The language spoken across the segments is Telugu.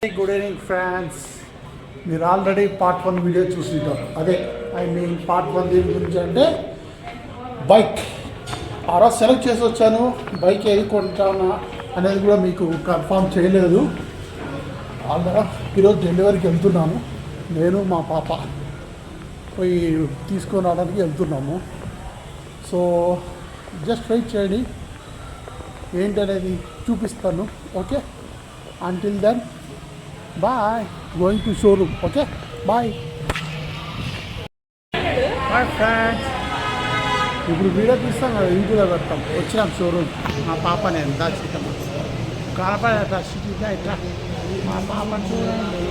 Good evening friends. మీరు ఆల్రెడీ పార్ట్ 1 వీడియో చూసింటారు. అదే పార్ట్ 1 దీని గురించి అంటే బైక్ ఆ రోజు సెలెక్ట్ చేసి వచ్చాను. బైక్ ఏది కొంటానా అనేది కూడా మీకు కన్ఫర్మ్ చేయలేదు. ఆల్రెడీ ఈరోజు డెలివరీకి వెళ్తున్నాను. నేను మా పాప పోయి తీసుకొని రావడానికి వెళ్తున్నాము. సో జస్ట్ వెయిట్ చేయండి, ఏంటనేది చూపిస్తాను. Okay, until then bye, going to showroom. Okay, bye. Hi friends, ఇప్పుడు వీడియో తీస్తాం కదా, ఇంటిలో పెడతాం. వచ్చినాం షోరూమ్. మా పాప నేను దాచిద్దాం కాలపడ సిటీగా ఇట్లా మా పాప చూడండి.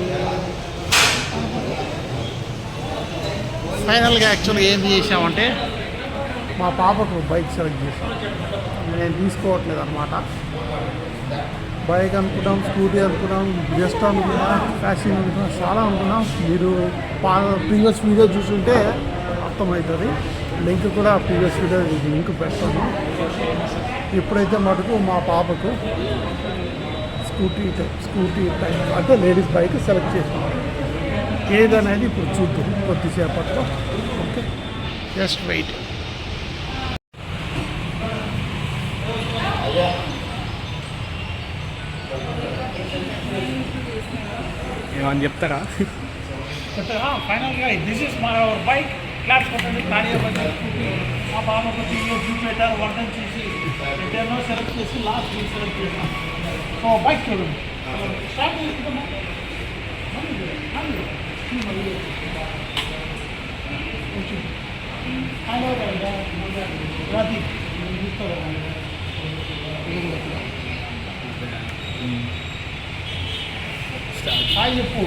ఫైనల్గా యాక్చువల్గా ఏం చేసామంటే మా పాపకు బైక్ సెలెక్ట్ చేసాం. నేను తీసుకోవట్లేదు అనమాట. బైక్ అనుకున్నాం, స్కూటీ అనుకున్నాం, జస్ట్ అనుకున్నాం, ఫ్యాషన్ అనుకున్నాం, చాలా అనుకున్నాం. మీరు ప్రీవియస్ వీడియో చూసుంటే అర్థమవుతుంది. లింక్ కూడా ప్రీవియస్ వీడియో లింక్ పెడతాను. ఇప్పుడైతే మటుకు మా పాపకు స్కూటీ టైప్ అంటే లేడీస్ బైక్ సెలెక్ట్ చేసాం. ఏదనేది ఇప్పుడు చూద్దాం కొద్దిసేపట్లో. Okay, just wait. ఏమని చెప్తారా? ఫైనల్గా this is my our bike. Class కొట్టండి, ఖాళీ మా పాపకు చూపెట్టారు. వర్ధం చేసి ఎన్నో సెలెక్ట్ చేసి లాస్ట్ సెలెక్ట్ చేసాం. సో బైక్ చూడండి, స్టార్ట్ చేసుకుంటామా? హాయ్ చెప్పు.